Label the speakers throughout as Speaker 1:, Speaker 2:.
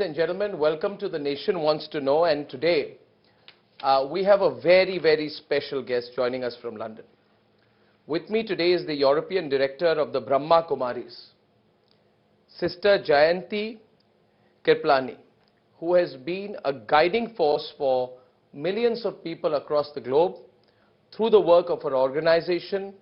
Speaker 1: and gentlemen, welcome to The Nation Wants to Know. And today, we have a very, very special guest joining us from London. With me today is the European Director of the Brahma Kumaris, Sister Jayanti Kriplani, who has been a guiding force for millions of people across the globe through the work of her organization,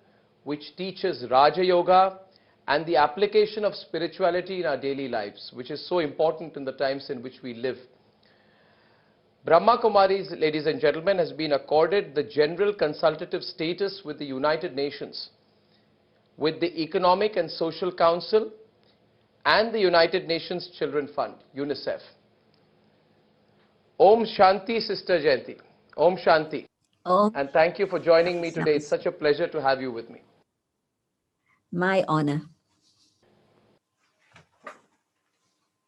Speaker 1: which teaches Raja Yoga and the application of spirituality in our daily lives, which is so important in the times in which we live. Brahma Kumaris, ladies and gentlemen, has been accorded the general consultative status with the United Nations, with the Economic and Social Council, and the United Nations Children Fund, UNICEF. Om Shanti, Sister Jayanti. Om Shanti.
Speaker 2: Oh,
Speaker 1: And thank you for joining me today. It's such a pleasure to have you with me.
Speaker 2: my honor.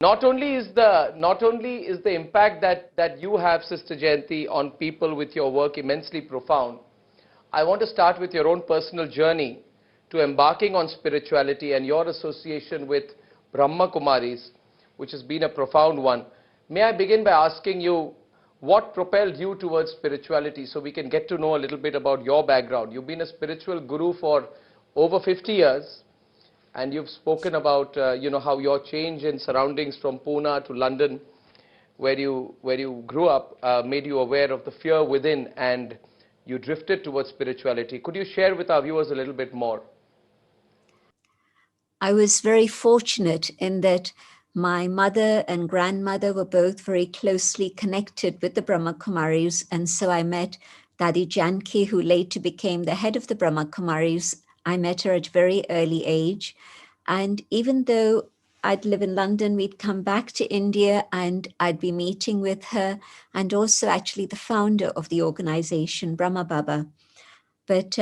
Speaker 1: Not only is the impact that you have, Sister Jayanti, on people with your work immensely profound, I want to start with your own personal journey to embarking on spirituality and your association with Brahma Kumaris, which has been a profound one. May I begin by asking you, what propelled you towards spirituality, so we can get to know a little bit about your background? You've been a spiritual guru for over 50 years. And you've spoken about, how your change in surroundings from Pune to London, where you grew up, made you aware of the fear within, and you drifted towards spirituality. Could you share with our viewers a little bit more?
Speaker 2: I was very fortunate in that my mother and grandmother were both very closely connected with the Brahma Kumaris. And so I met Dadi Janki, who later became the head of the Brahma Kumaris. I met her at a very early age. And even though I'd live in London, we'd come back to India and I'd be meeting with her, and also actually the founder of the organization, Brahma Baba. But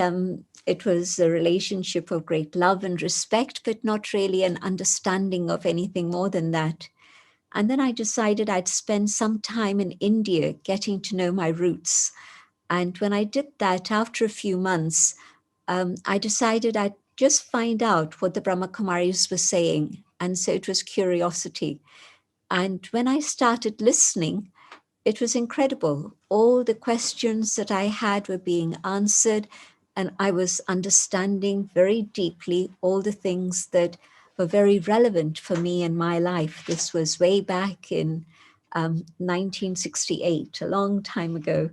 Speaker 2: it was a relationship of great love and respect, but not really an understanding of anything more than that. And then I decided I'd spend some time in India getting to know my roots. And when I did that, after a few months, I decided I'd just find out what the Brahma Kumaris were saying. And so it was curiosity. And when I started listening, it was incredible. All the questions that I had were being answered, and I was understanding very deeply all the things that were very relevant for me in my life. This was way back in 1968, a long time ago.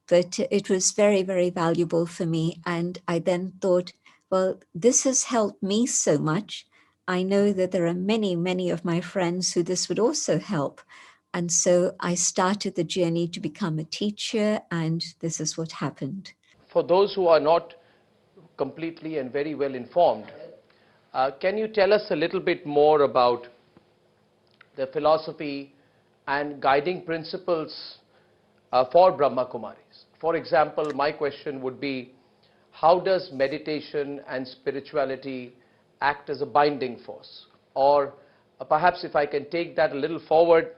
Speaker 2: But it was very, very valuable for me. And I then thought, well, this has helped me so much. I know that there are many, many of my friends who this would also help. And so I started the journey to become a teacher, and this is what happened.
Speaker 1: For those who are not completely and very well informed, can you tell us a little bit more about the philosophy and guiding principles for Brahma Kumaris? For example, my question would be, how does meditation and spirituality act as a binding force? Or perhaps if I can take that a little forward,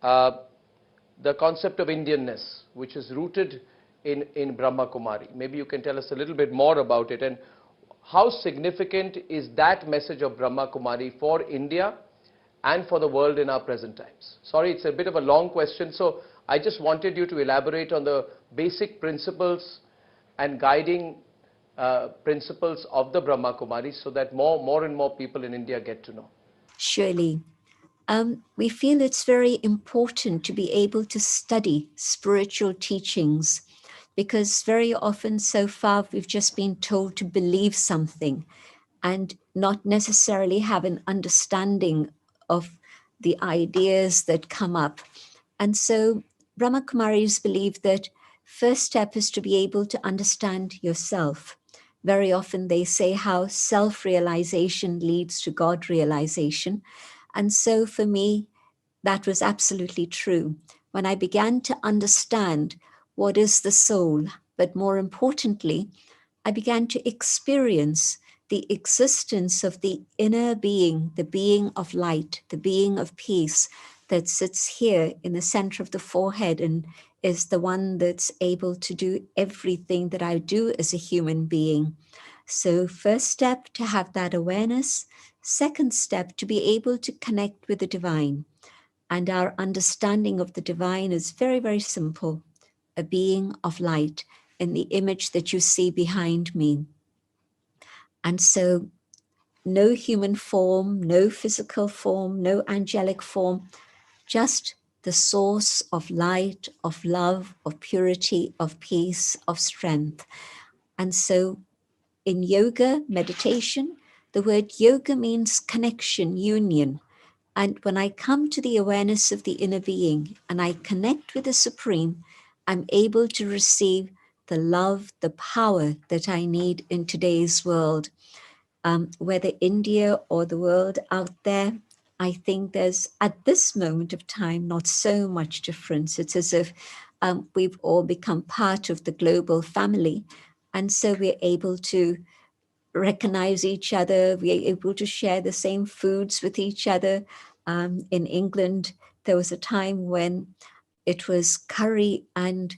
Speaker 1: the concept of Indianness, which is rooted in Brahma Kumari. Maybe you can tell us a little bit more about it, and how significant is that message of Brahma Kumari for India and for the world in our present times? Sorry, it's a bit of a long question, so I just wanted you to elaborate on the basic principles and guiding principles of the Brahma Kumaris, so that more and more people in India get to know.
Speaker 2: Surely. We feel it's very important to be able to study spiritual teachings, because very often so far we've just been told to believe something and not necessarily have an understanding of the ideas that come up. And so Brahma Kumaris believe that first step is to be able to understand yourself. Very often they say how self-realization leads to God realization. And so for me, that was absolutely true. When I began to understand what is the soul, but more importantly, I began to experience the existence of the inner being, the being of light, the being of peace that sits here in the center of the forehead and is the one that's able to do everything that I do as a human being. So first step, to have that awareness. Second step, to be able to connect with the divine. And our understanding of the divine is very, very simple. A being of light in the image that you see behind me. And so no human form, no physical form, no angelic form, just the source of light, of love, of purity, of peace, of strength. And so in yoga, meditation, the word yoga means connection, union. And when I come to the awareness of the inner being and I connect with the Supreme, I'm able to receive the love, the power that I need in today's world. Whether India or the world out there, I think there's, at this moment of time, not so much difference. It's as if we've all become part of the global family. And so we're able to recognize each other. We're able to share the same foods with each other. In England, there was a time when it was curry and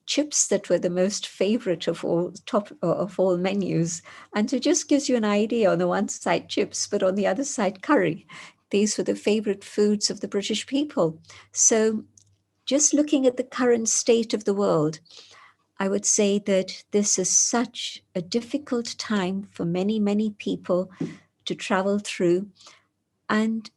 Speaker 2: chips that were the most favorite of all menus. And so it just gives you an idea, on the one side chips, but on the other side curry. These were the favorite foods of the British people. So just looking at the current state of the world, I would say that this is such a difficult time for many, many people to travel through. And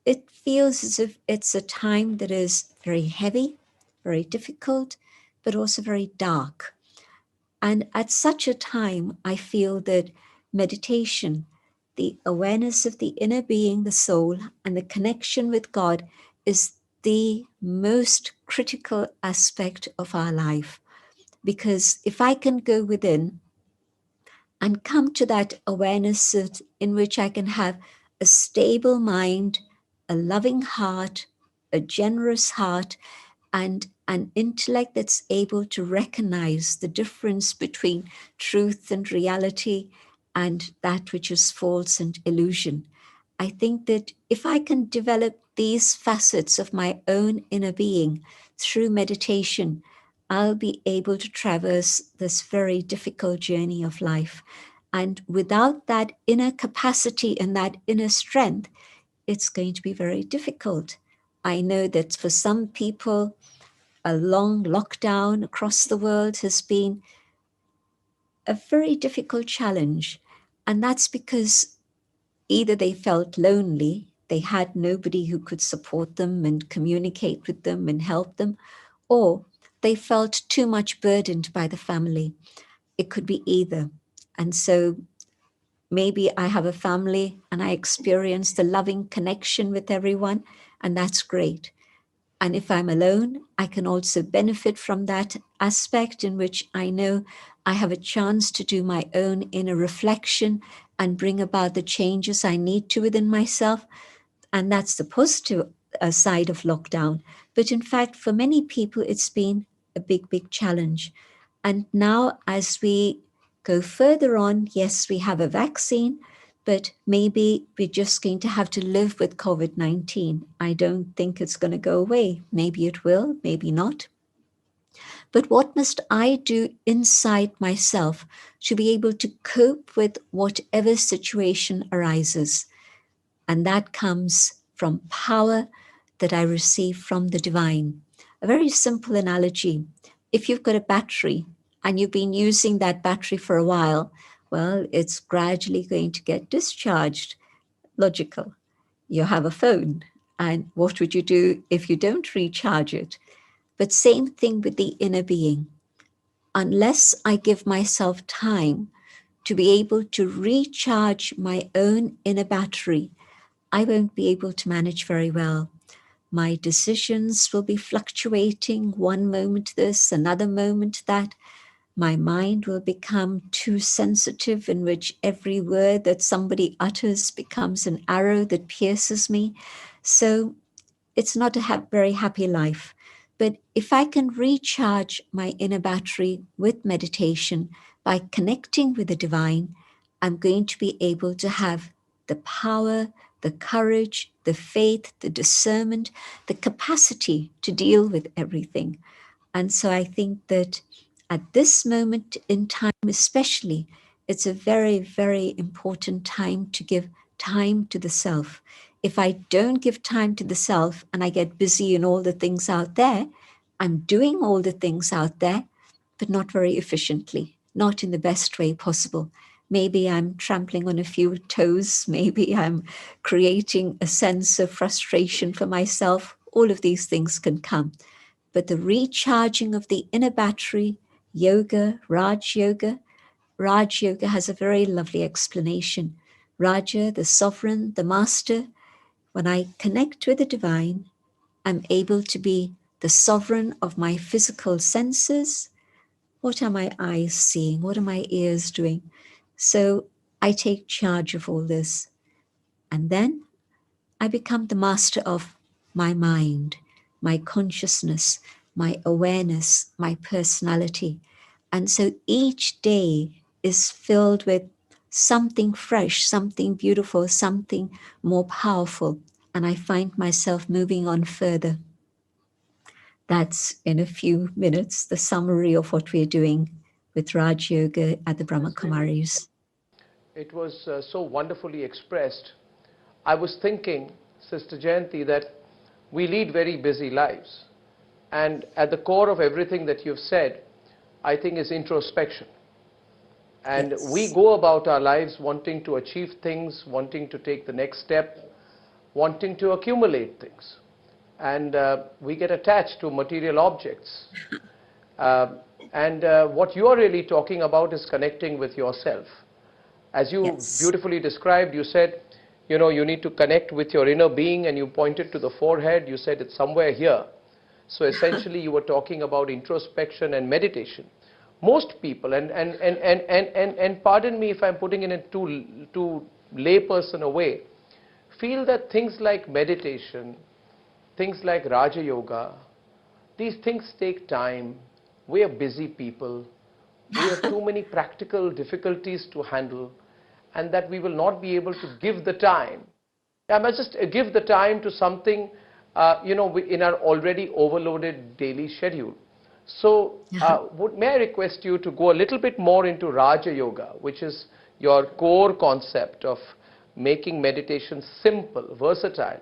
Speaker 2: it feels as if it's a time that is very heavy, very difficult, but also very dark. And at such a time, I feel that meditation, the awareness of the inner being, the soul, and the connection with God is the most critical aspect of our life. Because if I can go within and come to that awareness in which I can have a stable mind, a loving heart, a generous heart, and an intellect that's able to recognize the difference between truth and reality and that which is false and illusion. I think that if I can develop these facets of my own inner being through meditation, I'll be able to traverse this very difficult journey of life. And without that inner capacity and that inner strength, it's going to be very difficult. I know that for some people, a long lockdown across the world has been a very difficult challenge. And that's because either they felt lonely, they had nobody who could support them and communicate with them and help them, or they felt too much burdened by the family. It could be either. And so maybe I have a family and I experience the loving connection with everyone, and that's great. And if I'm alone, I can also benefit from that aspect in which I know I have a chance to do my own inner reflection and bring about the changes I need to within myself. And that's the positive side of lockdown. But in fact, for many people, it's been a big, big challenge. And now, as we go further on, yes, we have a vaccine, but maybe we're just going to have to live with COVID-19. I don't think it's going to go away. Maybe it will, maybe not. But what must I do inside myself to be able to cope with whatever situation arises? And that comes from power that I receive from the divine. A very simple analogy. If you've got a battery and you've been using that battery for a while, well, it's gradually going to get discharged. Logical. You have a phone, and what would you do if you don't recharge it? But same thing with the inner being. Unless I give myself time to be able to recharge my own inner battery, I won't be able to manage very well. My decisions will be fluctuating, one moment this, another moment that. My mind will become too sensitive, in which every word that somebody utters becomes an arrow that pierces me. So it's not a very happy life. But if I can recharge my inner battery with meditation by connecting with the divine, I'm going to be able to have the power, the courage, the faith, the discernment, the capacity to deal with everything. And so I think that at this moment in time, especially, it's a very, very important time to give time to the self. if I don't give time to the self and I get busy in all the things out there, I'm doing all the things out there, but not very efficiently, not in the best way possible. Maybe I'm trampling on a few toes. Maybe I'm creating a sense of frustration for myself. All of these things can come. But the recharging of the inner battery, yoga, Raj Yoga has a very lovely explanation. Raja, the sovereign, the master, when I connect with the divine, I'm able to be the sovereign of my physical senses. What are my eyes seeing? What are my ears doing? So I take charge of all this. And then I become the master of my mind, my consciousness, my awareness, my personality. And so each day is filled with something fresh, something beautiful, something more powerful. And I find myself moving on further. That's in a few minutes the summary of what we're doing with Raj Yoga at the Brahma Kumaris.
Speaker 1: It was so wonderfully expressed. I was thinking, Sister Jayanti, that we lead very busy lives. And at the core of everything that you've said, I think, is introspection. And
Speaker 2: Yes.
Speaker 1: we go about our lives wanting to achieve things, wanting to take the next step, wanting to accumulate things. And we get attached to material objects. What you are really talking about is connecting with yourself. As you
Speaker 2: Yes.
Speaker 1: beautifully described, you said, you know, you need to connect with your inner being, and you pointed to the forehead. You said it's somewhere here. So essentially, you were talking about introspection and meditation. Most people, and pardon me if I'm putting it in too layperson a way, feel that things like meditation, things like Raja Yoga, these things take time. We are busy people. We have too many practical difficulties to handle, and that we will not be able to give the time. I must just give the time to something, in our already overloaded daily schedule. So, may I request you to go a little bit more into Raja Yoga, which is your core concept of making meditation simple, versatile,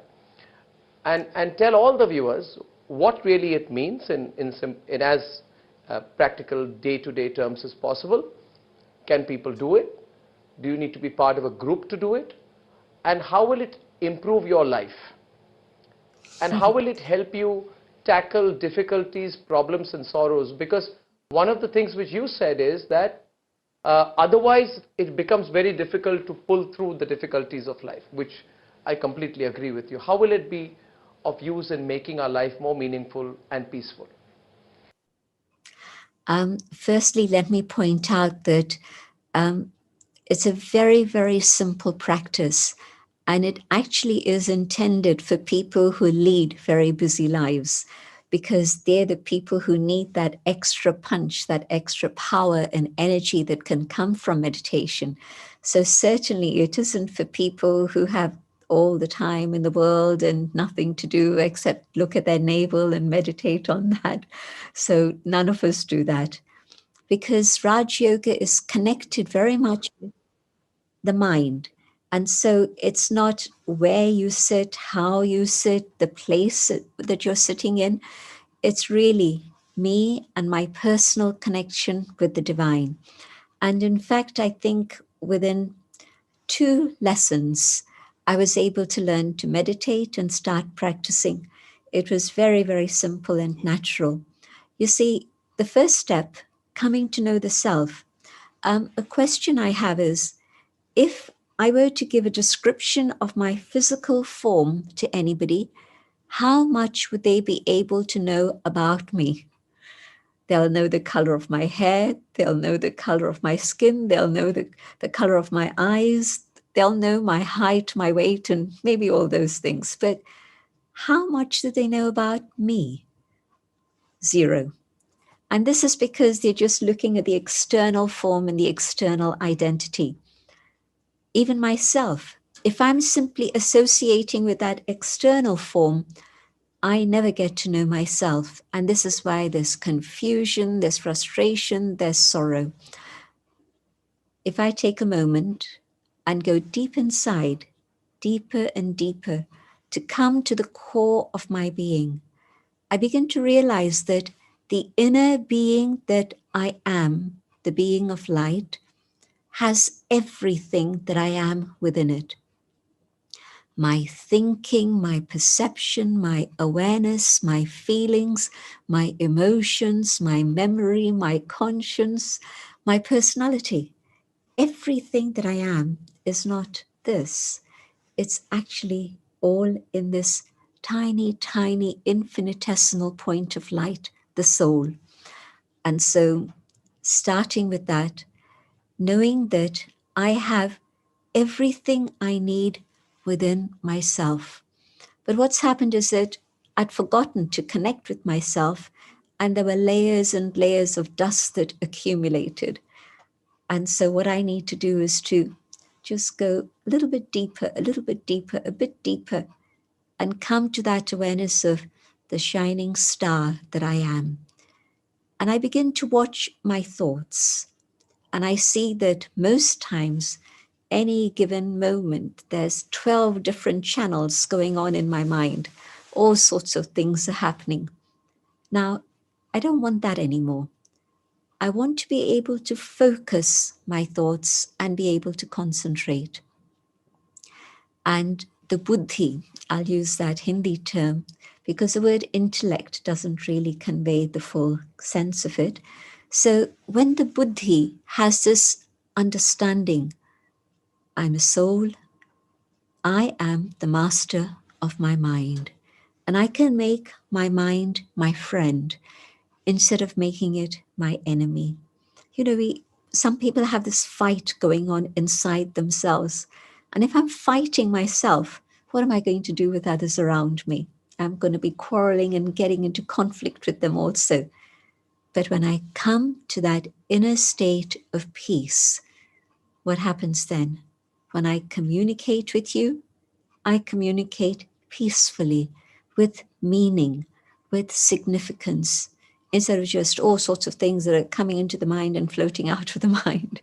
Speaker 1: and tell all the viewers what really it means in as practical day-to-day terms as possible. Can people do it? Do you need to be part of a group to do it? And how will it improve your life? And how will it help you tackle difficulties, problems, and sorrows? Because one of the things which you said is that otherwise it becomes very difficult to pull through the difficulties of life, which I completely agree with you. How will it be of use in making our life more meaningful and peaceful?
Speaker 2: Firstly, let me point out that it's a very, very simple practice, and it actually is intended for people who lead very busy lives, because they're the people who need that extra punch, that extra power and energy that can come from meditation. So certainly it isn't for people who have all the time in the world and nothing to do except look at their navel and meditate on that. So none of us do that, because Raj Yoga is connected very much with the mind. And so it's not where you sit, how you sit, the place that you're sitting in. It's really me and my personal connection with the divine. And in fact, I think within 2 lessons, I was able to learn to meditate and start practicing. It was very, very simple and natural. You see, the first step, coming to know the self. A question I have is, if I were to give a description of my physical form to anybody, how much would they be able to know about me? They'll know the color of my hair, they'll know the color of my skin, they'll know the color of my eyes, they'll know my height, my weight, and maybe all those things. But how much do they know about me? 0. And this is because they're just looking at the external form and the external identity. Even myself, if I'm simply associating with that external form, I never get to know myself. And this is why there's confusion, there's frustration, there's sorrow. If I take a moment and go deep inside deeper and deeper to come to the core of my being, I begin to realize that the inner being that I am, the being of light, has everything that I am within it. My thinking, my perception, my awareness, my feelings, my emotions, my memory, my conscience, my personality. Everything that I am is not this. It's actually all in this tiny, tiny, infinitesimal point of light, the soul. And so, starting with that, knowing that I have everything I need within myself. But what's happened is that I'd forgotten to connect with myself, and there were layers and layers of dust that accumulated. And so, what I need to do is to just go a little bit deeper, a little bit deeper, a bit deeper, and come to that awareness of the shining star that I am. And I begin to watch my thoughts. And I see that most times, any given moment, there's 12 different channels going on in my mind. All sorts of things are happening. Now, I don't want that anymore. I want to be able to focus my thoughts and be able to concentrate. And the buddhi, I'll use that Hindi term because the word intellect doesn't really convey the full sense of it. So when the buddhi has this understanding, I'm a soul, I am the master of my mind, and I can make my mind my friend instead of making it my enemy. You know, some people have this fight going on inside themselves. And if I'm fighting myself, what am I going to do with others around me? I'm going to be quarreling and getting into conflict with them also. But when I come to that inner state of peace, what happens then? When I communicate with you, I communicate peacefully, with meaning, with significance, instead of just all sorts of things that are coming into the mind and floating out of the mind.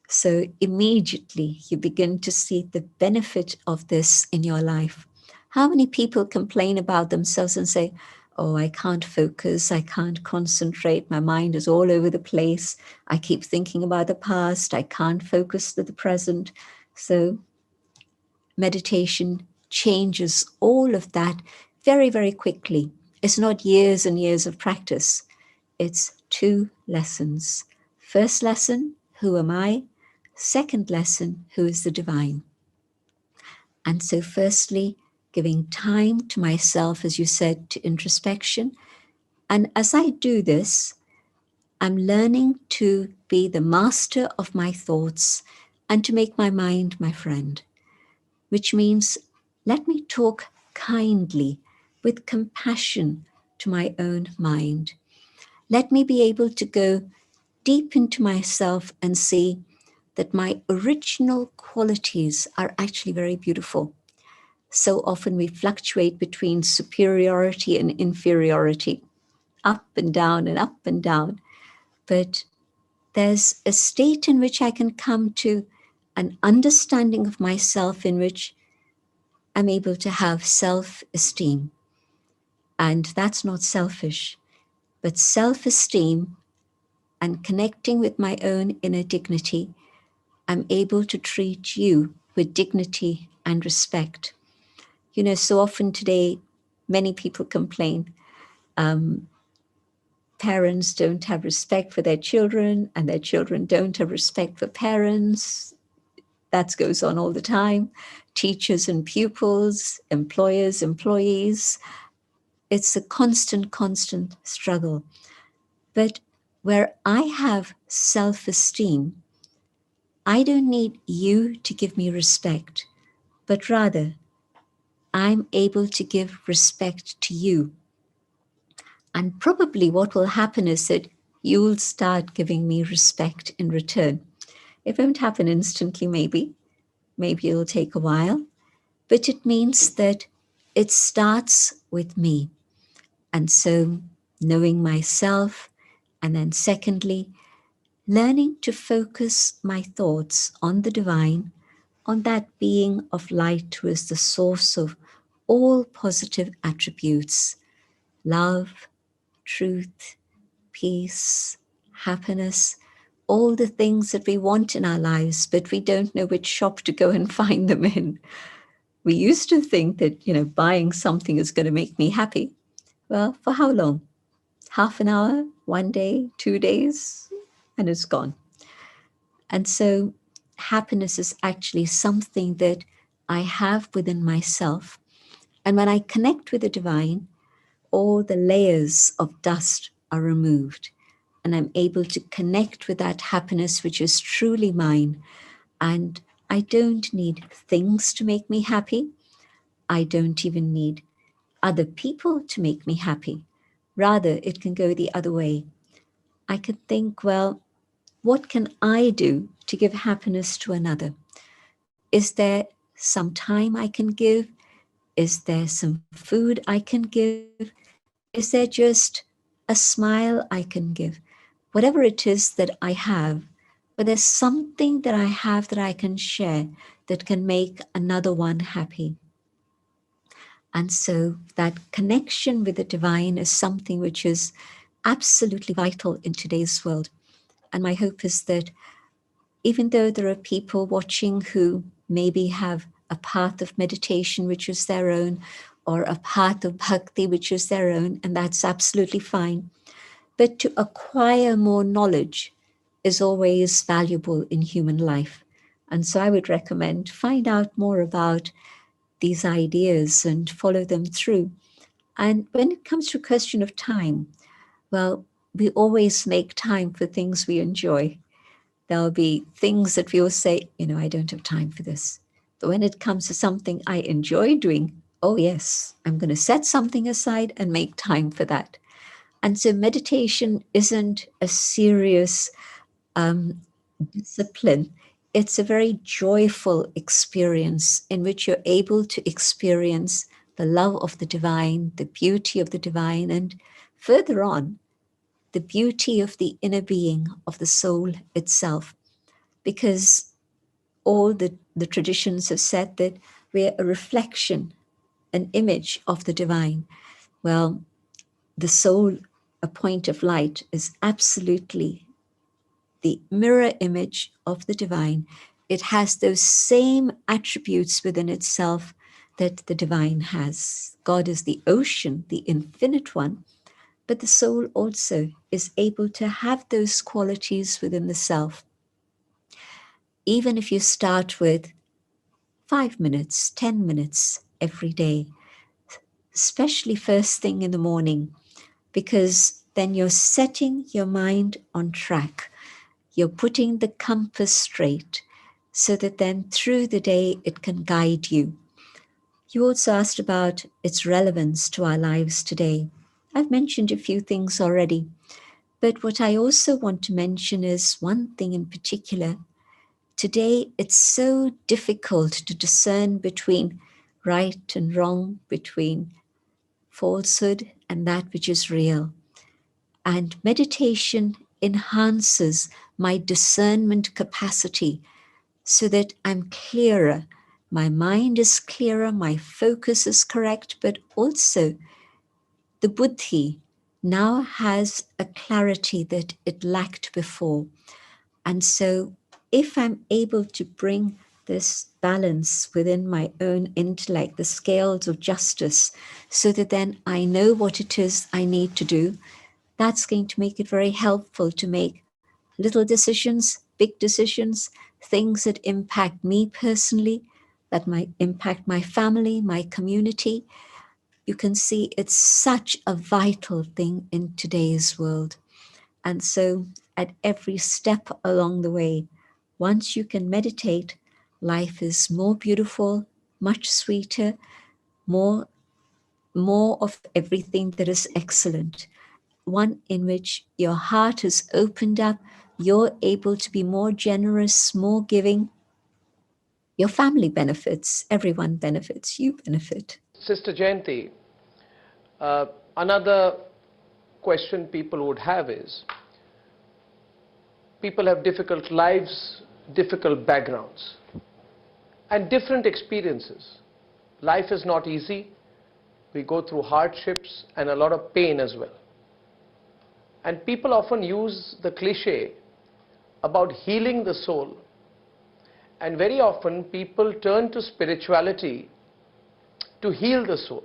Speaker 2: So immediately you begin to see the benefit of this in your life. How many people complain about themselves and say, oh, I can't focus, I can't concentrate, my mind is all over the place, I keep thinking about the past, I can't focus to the present. So meditation changes all of that very, very quickly. It's not years and years of practice. It's 2 lessons. First lesson, who am I? Second lesson, who is the divine? And so firstly, giving time to myself, as you said, to introspection. And as I do this, I'm learning to be the master of my thoughts and to make my mind my friend, which means let me talk kindly with compassion to my own mind. Let me be able to go deep into myself and see that my original qualities are actually very beautiful. So often we fluctuate between superiority and inferiority, up and down and up and down. But there's a state in which I can come to an understanding of myself in which I'm able to have self-esteem. And that's not selfish, but self-esteem and connecting with my own inner dignity, I'm able to treat you with dignity and respect. You know, so often today, many people complain, parents don't have respect for their children and their children don't have respect for parents. That goes on all the time. Teachers and pupils, employers, employees. It's a constant struggle. But where I have self-esteem, I don't need you to give me respect, but rather I'm able to give respect to you. And probably what will happen is that you'll start giving me respect in return. It won't happen instantly, maybe. Maybe it'll take a while, but it means that it starts with me. And so knowing myself, and then secondly, learning to focus my thoughts on the divine, on that being of light who is the source of all positive attributes: love, truth, peace, happiness, all the things that we want in our lives, but we don't know which shop to go and find them in. We used to think that, buying something is going to make me happy. Well, for how long? Half an hour, 1 day, 2 days, and it's gone. And so happiness is actually something that I have within myself. And when I connect with the divine, all the layers of dust are removed. And I'm able to connect with that happiness which is truly mine. And I don't need things to make me happy. I don't even need other people to make me happy. Rather, it can go the other way. I could think, well, what can I do to give happiness to another? Is there some time I can give? Is there some food I can give? Is there just a smile I can give? Whatever it is that I have, but there's something that I have that I can share that can make another one happy. And so that connection with the divine is something which is absolutely vital in today's world. And my hope is that even though there are people watching who maybe have a path of meditation which is their own, or a path of bhakti which is their own, and that's absolutely fine, but to acquire more knowledge is always valuable in human life. And so I would recommend find out more about these ideas and follow them through. And when it comes to a question of time, well, we always make time for things we enjoy. There'll be things that we will say, I don't have time for this. But when it comes to something I enjoy doing, oh yes, I'm going to set something aside and make time for that. And so meditation isn't a serious discipline. It's a very joyful experience in which you're able to experience the love of the divine, the beauty of the divine, and further on, the beauty of the inner being of the soul itself. Because all the traditions have said that we're a reflection, an image of the divine. Well, the soul, a point of light, is absolutely the mirror image of the divine. It has those same attributes within itself that the divine has. God is the ocean, the infinite one, but the soul also is able to have those qualities within the self. Even if you start with 5 minutes, 10 minutes every day, especially first thing in the morning, because then you're setting your mind on track. You're putting the compass straight so that then through the day it can guide you. You also asked about its relevance to our lives today. I've mentioned a few things already, but what I also want to mention is one thing in particular. Today, it's so difficult to discern between right and wrong, between falsehood and that which is real. And meditation enhances my discernment capacity so that I'm clearer. My mind is clearer, my focus is correct, but also the buddhi now has a clarity that it lacked before. And so if I'm able to bring this balance within my own intellect, the scales of justice, so that then I know what it is I need to do, that's going to make it very helpful to make little decisions, big decisions, things that impact me personally, that might impact my family, my community. You can see it's such a vital thing in today's world. And so at every step along the way, once you can meditate, life is more beautiful, much sweeter, more of everything that is excellent. One in which your heart is opened up, you're able to be more generous, more giving. Your family benefits, everyone benefits, you benefit.
Speaker 1: Sister Jayanti, another question people would have is, people have difficult lives, difficult backgrounds. and different experiences. Life is not easy. We go through hardships and a lot of pain as well. And people often use the cliche about healing the soul. And very often people turn to spirituality to heal the soul.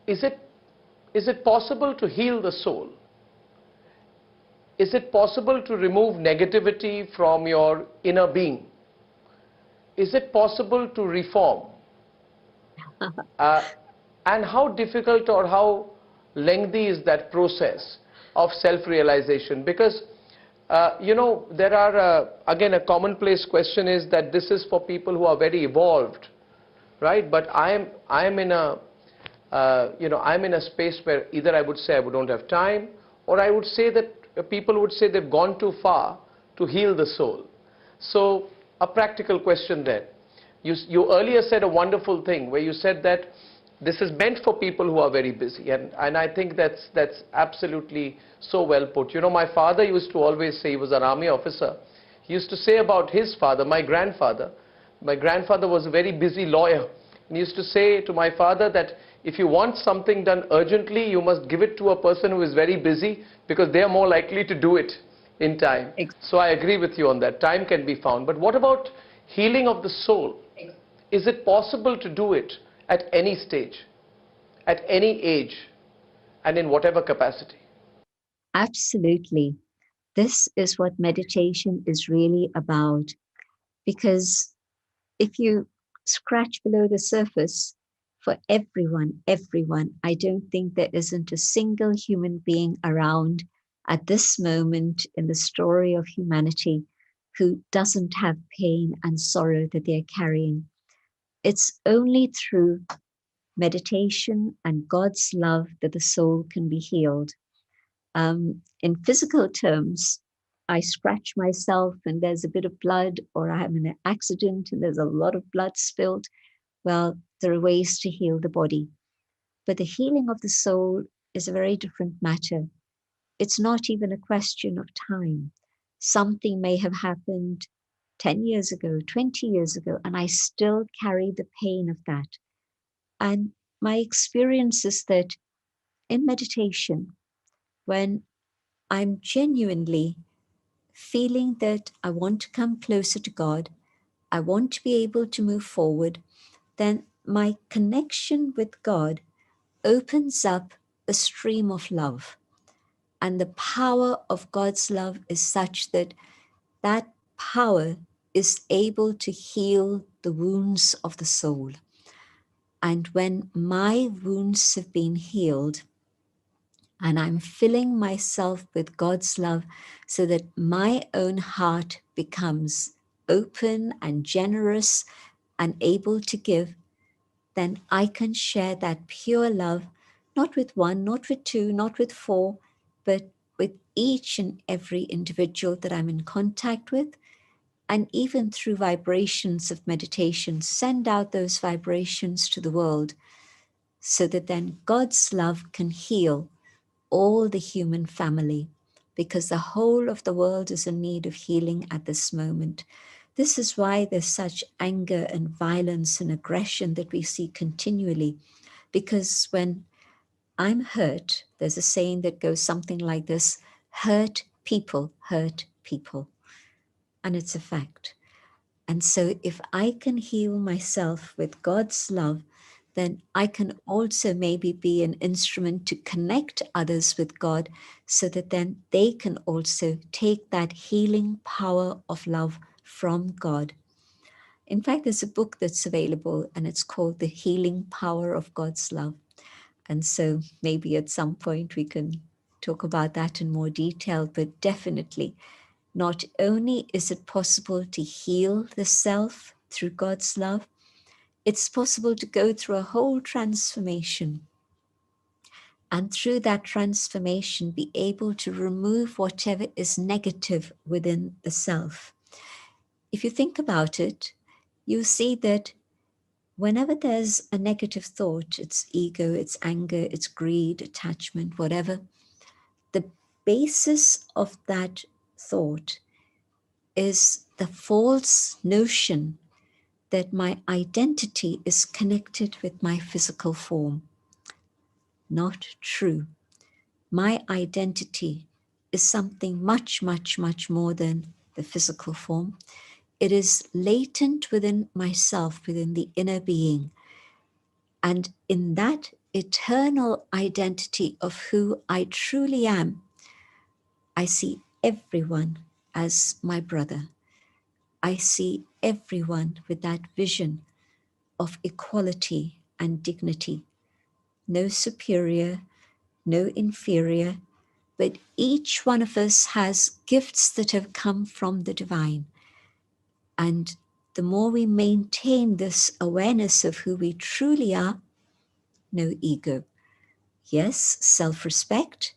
Speaker 1: Is it possible to heal the soul? Is it possible to remove negativity from your inner being? Is it possible to reform? And how difficult or how lengthy is that process of self-realization? Because, there are, again, a commonplace question is that this is for people who are very evolved, right? But I'm in a, I'm in a space where either I would say I don't have time, or I would say that people would say they've gone too far to heal the soul. So, a practical question then. You earlier said a wonderful thing where you said that this is meant for people who are very busy, and I think that's absolutely so well put. My father used to always say, he was an army officer, he used to say about his father, my grandfather was a very busy lawyer, and he used to say to my father that if you want something done urgently, you must give it to a person who is very busy, because they are more likely to do it in time. So I agree with you on that. Time can be found. But what about healing of the soul? Is it possible to do it at any stage, at any age, and in whatever capacity?
Speaker 2: Absolutely. This is what meditation is really about. Because if you scratch below the surface, for everyone, I don't think there isn't a single human being around at this moment in the story of humanity who doesn't have pain and sorrow that they're carrying. It's only through meditation and God's love that the soul can be healed. In physical terms, I scratch myself and there's a bit of blood, or I'm in an accident and there's a lot of blood spilled. Well, there are ways to heal the body. But the healing of the soul is a very different matter. It's not even a question of time. Something may have happened 10 years ago, 20 years ago, and I still carry the pain of that. And my experience is that in meditation, when I'm genuinely feeling that I want to come closer to God, I want to be able to move forward, then my connection with God opens up a stream of love. And the power of God's love is such that that power is able to heal the wounds of the soul. And when my wounds have been healed, and I'm filling myself with God's love so that my own heart becomes open and generous and able to give, then I can share that pure love, not with one, not with two, not with four, but with each and every individual that I'm in contact with. And even through vibrations of meditation, send out those vibrations to the world so that then God's love can heal all the human family, because the whole of the world is in need of healing at this moment. This is why there's such anger and violence and aggression that we see continually, because when I'm hurt, there's a saying that goes something like this: hurt people hurt people. And it's a fact. And so if I can heal myself with God's love, then I can also maybe be an instrument to connect others with God so that then they can also take that healing power of love from God. In fact, there's a book that's available and it's called The Healing Power of God's Love. And so maybe at some point we can talk about that in more detail, but definitely not only is it possible to heal the self through God's love, it's possible to go through a whole transformation. And through that transformation, be able to remove whatever is negative within the self. If you think about it, you see that whenever there's a negative thought, it's ego, it's anger, it's greed, attachment, whatever, the basis of that thought is the false notion that my identity is connected with my physical form. Not true. My identity is something much, much, much more than the physical form. It is latent within myself, within the inner being. And in that eternal identity of who I truly am, I see everyone as my brother. I see everyone with that vision of equality and dignity. No superior, no inferior, but each one of us has gifts that have come from the divine. And the more we maintain this awareness of who we truly are, no ego. Yes, self-respect,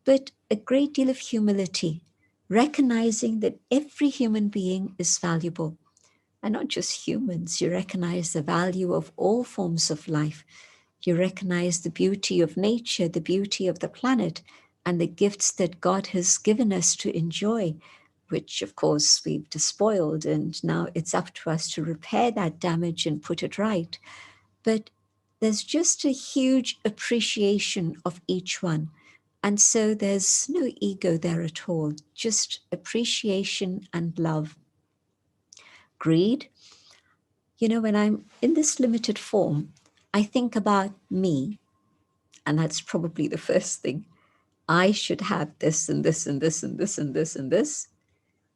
Speaker 2: but a great deal of humility, recognizing that every human being is valuable. And not just humans, you recognize the value of all forms of life. You recognize the beauty of nature, the beauty of the planet, and the gifts that God has given us to enjoy, which of course we've despoiled, and now it's up to us to repair that damage and put it right. But there's just a huge appreciation of each one. And so there's no ego there at all, just appreciation and love. Greed, you know, when I'm in this limited form, I think about me, and that's probably the first thing. I should have this and this and this and this and this and this.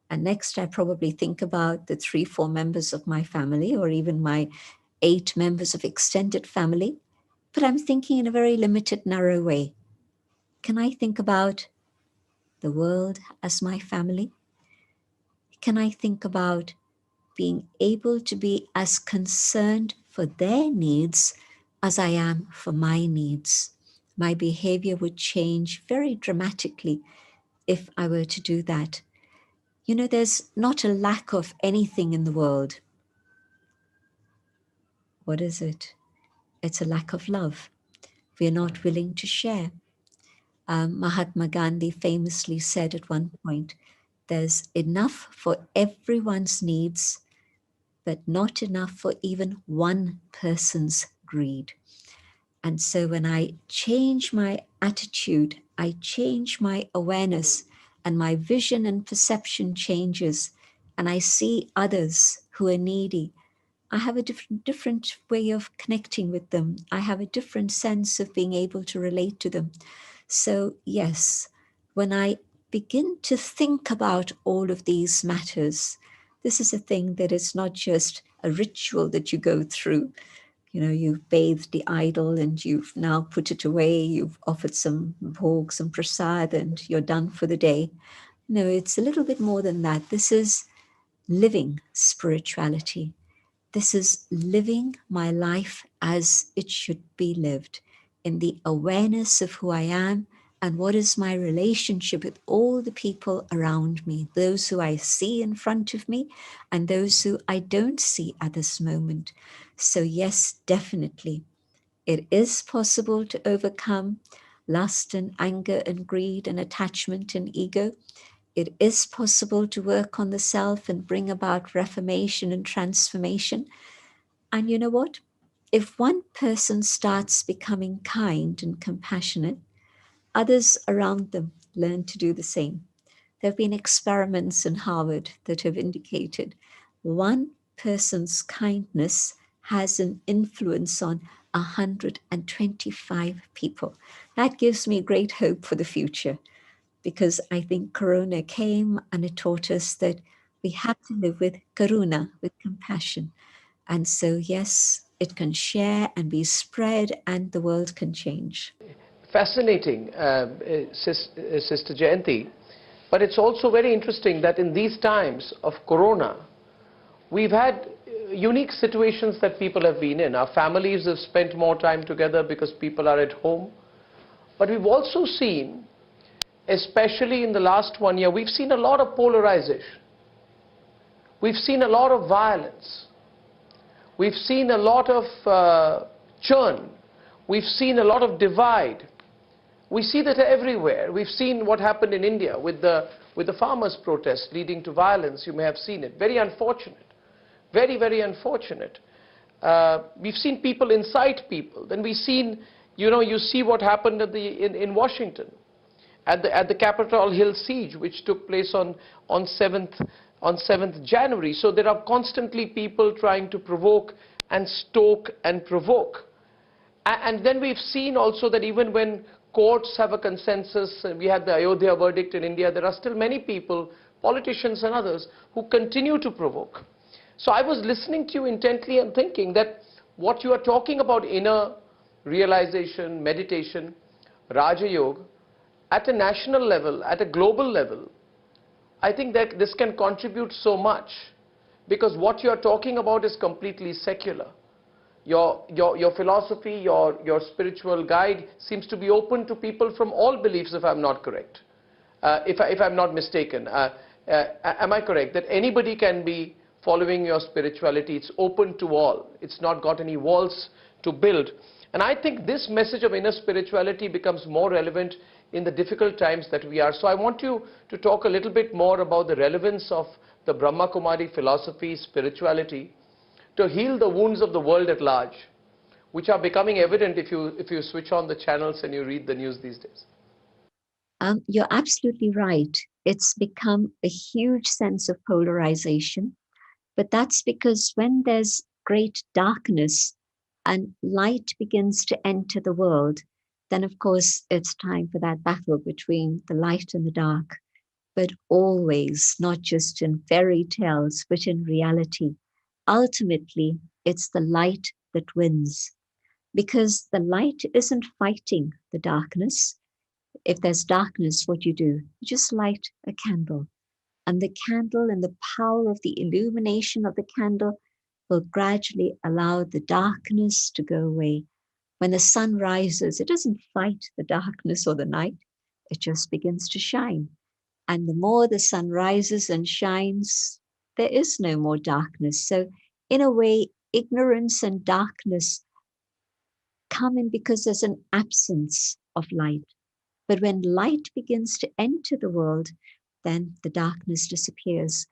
Speaker 2: And next, I probably think about the 3-4 members of my family, or even my 8 members of extended family. But I'm thinking in a very limited, narrow way. Can I think about the world as my family? Can I think about being able to be as concerned for their needs as I am for my needs? My behavior would change very dramatically if I were to do that. You know, there's not a lack of anything in the world. What is it? It's a lack of love. We're not willing to share. Mahatma Gandhi famously said at one point, there's enough for everyone's needs, but not enough for even one person's greed. And so when I change my attitude, I change my awareness, and my vision and perception changes, and I see others who are needy, I have a different way of connecting with them. I have a different sense of being able to relate to them. So yes, when I begin to think about all of these matters, this is a thing that is not just a ritual that you go through. You know, you've bathed the idol and you've now put it away. You've offered some bhog, some prasad, and you're done for the day. No, it's a little bit more than that. This is living spirituality. This is living my life as it should be lived, in the awareness of who I am and what is my relationship with all the people around me, those who I see in front of me and those who I don't see at this moment. So yes, definitely, it is possible to overcome lust and anger and greed and attachment and ego. It is possible to work on the self and bring about reformation and transformation. And you know what? If one person starts becoming kind and compassionate, others around them learn to do the same. There have been experiments in Harvard that have indicated one person's kindness has an influence on 125 people. That gives me great hope for the future, because I think Corona came and it taught us that we have to live with karuna, with compassion. And so, yes, it can share and be spread and the world can change.
Speaker 1: Fascinating, Sister Jayanti. But it's also very interesting that in these times of Corona, we've had unique situations that people have been in. Our families have spent more time together because people are at home. But we've also seen, especially in the last 1 year, we've seen a lot of polarization. We've seen a lot of violence. We've seen a lot of churn. We've seen a lot of divide. We see that everywhere. We've seen what happened in India with the farmers' protest leading to violence. You may have seen it. Very unfortunate. Very, very unfortunate. We've seen people incite people. Then we've seen, you see what happened in Washington at the Capitol Hill siege, which took place on 7th January. So there are constantly people trying to provoke and stoke and provoke. And then we've seen also that even when courts have a consensus, and we had the Ayodhya verdict in India, there are still many people, politicians and others, who continue to provoke. So I was listening to you intently and thinking that what you are talking about, inner realization, meditation, Raja Yoga, at a national level, at a global level, I think that this can contribute so much, because what you are talking about is completely secular. Your philosophy, your spiritual guide seems to be open to people from all beliefs, if I'm not correct. If I'm not mistaken. Am I correct that anybody can be following your spirituality? It's open to all. It's not got any walls to build. And I think this message of inner spirituality becomes more relevant in the difficult times that we are. So I want you to talk a little bit more about the relevance of the Brahma Kumari philosophy, spirituality, to heal the wounds of the world at large, which are becoming evident if you switch on the channels and you read the news these days.
Speaker 2: You're absolutely right. It's become a huge sense of polarization, but that's because when there's great darkness and light begins to enter the world, then of course it's time for that battle between the light and the dark. But always, not just in fairy tales, but in reality, ultimately, it's the light that wins, because the light isn't fighting the darkness. If there's darkness, what you do? You just light a candle, and the candle and the power of the illumination of the candle will gradually allow the darkness to go away. When the sun rises, it doesn't fight the darkness or the night, it just begins to shine. And the more the sun rises and shines, there is no more darkness. So in a way, ignorance and darkness come in because there's an absence of light. But when light begins to enter the world, then the darkness disappears.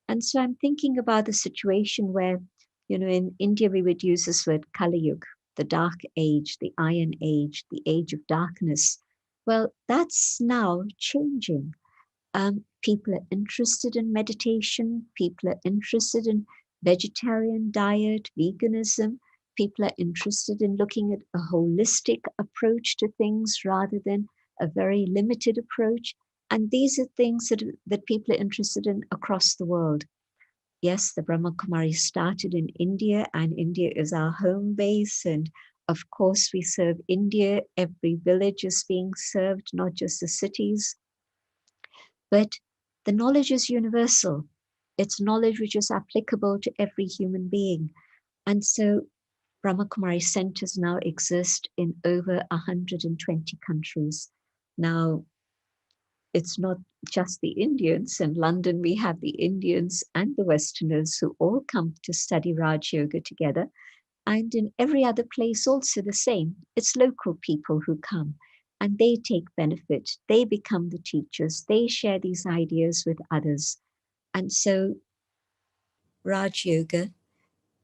Speaker 2: And so I'm thinking about the situation where, in India, we would use this word Kali Yuga, the dark age, the iron age, the age of darkness. Well, that's now changing. People are interested in meditation. People are interested in vegetarian diet, veganism. People are interested in looking at a holistic approach to things rather than a very limited approach. And these are things that people are interested in across the world. Yes, the Brahma Kumari started in India, and India is our home base. And of course, we serve India. Every village is being served, not just the cities. But the knowledge is universal. It's knowledge which is applicable to every human being. And so Brahma Kumari centers now exist in over 120 countries. Now, it's not just the Indians. In London, we have the Indians and the Westerners who all come to study Raj Yoga together. And in every other place also the same. It's local people who come and they take benefit. They become the teachers. They share these ideas with others. And so Raj Yoga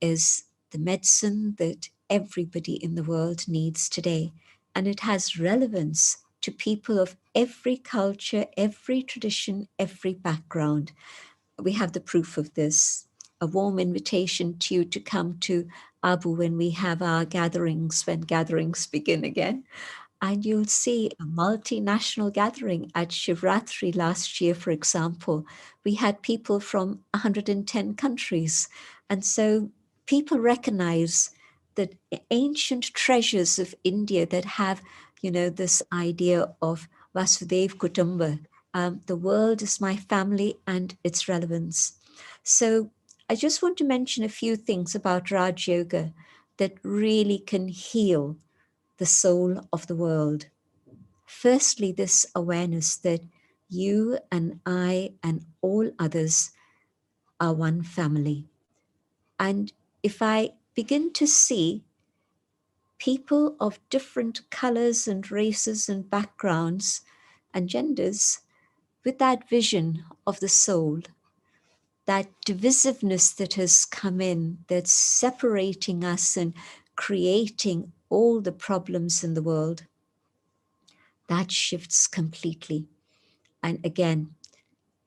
Speaker 2: is the medicine that everybody in the world needs today. And it has relevance to people of every culture, every tradition, every background. We have the proof of this. A warm invitation to you to come to Abu when we have our gatherings, when gatherings begin again. And you'll see a multinational gathering at Shivratri last year, for example. We had people from 110 countries. And so people recognize that ancient treasures of India that have, this idea of Vasudev Kutumba, the world is my family and its relevance. So I just want to mention a few things about Raj Yoga that really can heal the soul of the world. Firstly, this awareness that you and I and all others are one family. And if I begin to see people of different colors and races and backgrounds and genders with that vision of the soul, that divisiveness that has come in, that's separating us and creating all the problems in the world, that shifts completely. And again,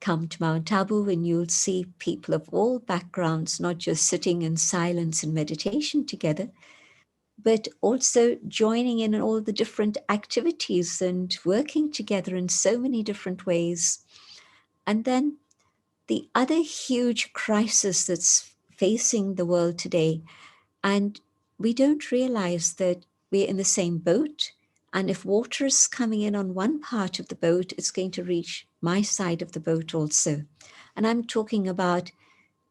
Speaker 2: come to Mount Abu and you'll see people of all backgrounds, not just sitting in silence and meditation together, but also joining in all the different activities and working together in so many different ways. And then the other huge crisis that's facing the world today, and we don't realize that we're in the same boat. And if water is coming in on one part of the boat, it's going to reach my side of the boat also. And I'm talking about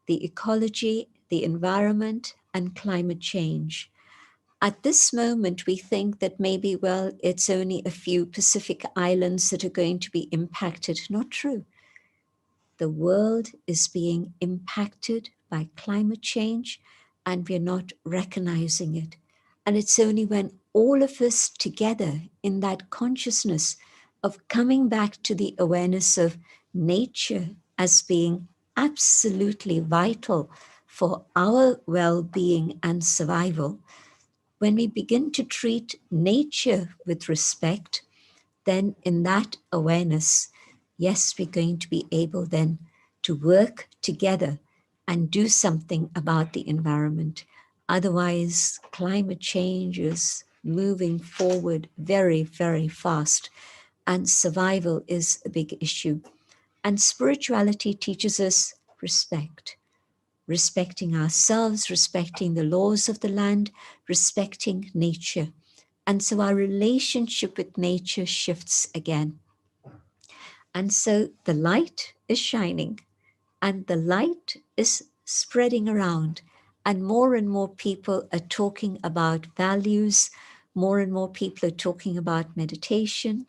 Speaker 2: the ecology, the environment, and climate change. At this moment, we think that maybe, well, it's only a few Pacific islands that are going to be impacted. Not true. The world is being impacted by climate change, and we're not recognizing it. And it's only when all of us together in that consciousness of coming back to the awareness of nature as being absolutely vital for our well-being and survival, when we begin to treat nature with respect, then in that awareness, yes, we're going to be able then to work together and do something about the environment. Otherwise, climate change is moving forward very, very fast, and survival is a big issue. And spirituality teaches us respect. Respecting ourselves, respecting the laws of the land, respecting nature. And so our relationship with nature shifts again. And so the light is shining and the light is spreading around, and more people are talking about values. More and more people are talking about meditation.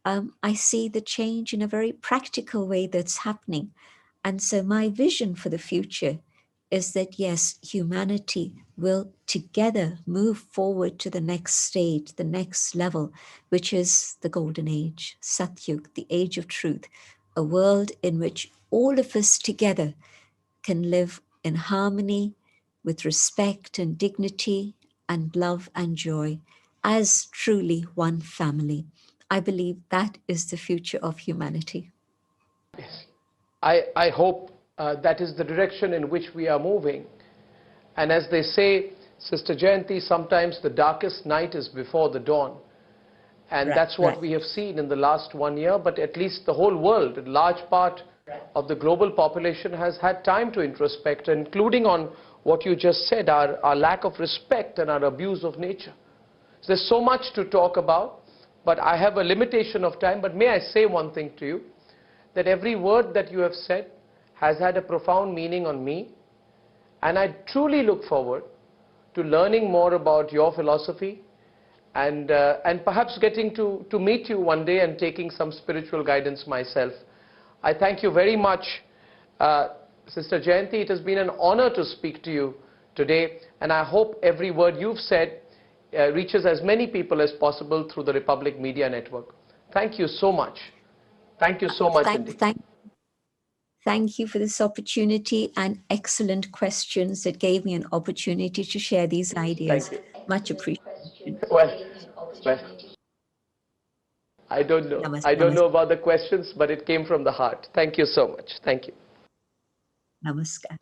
Speaker 2: I see the change in a very practical way that's happening. And so my vision for the future is that, yes, humanity will together move forward to the next stage, the next level, which is the golden age, Satyug, the age of truth, a world in which all of us together can live in harmony with respect and dignity and love and joy as truly one family. I believe that is the future of humanity.
Speaker 1: Yes. I hope that is the direction in which we are moving. And as they say, Sister Jayanti, sometimes the darkest night is before the dawn. And that's what we have seen in the last 1 year, but at least the whole world, a large part of the global population has had time to introspect, including on what you just said, our lack of respect and our abuse of nature. So there's so much to talk about, but I have a limitation of time. But may I say one thing to you, that every word that you have said has had a profound meaning on me, and I truly look forward to learning more about your philosophy and perhaps getting to meet you one day and taking some spiritual guidance myself. I thank you very much, Sister Jayanti. It has been an honor to speak to you today, and I hope every word you've said reaches as many people as possible through the Republic Media Network. Thank you so much. Thank you so much indeed.
Speaker 2: Thank you for this opportunity and excellent questions that gave me an opportunity to share these ideas.
Speaker 1: Thank you.
Speaker 2: Much appreciated.
Speaker 1: Well, I don't know. I don't know about the questions, but it came from the heart. Thank you so much. Thank you.
Speaker 2: Namaskar.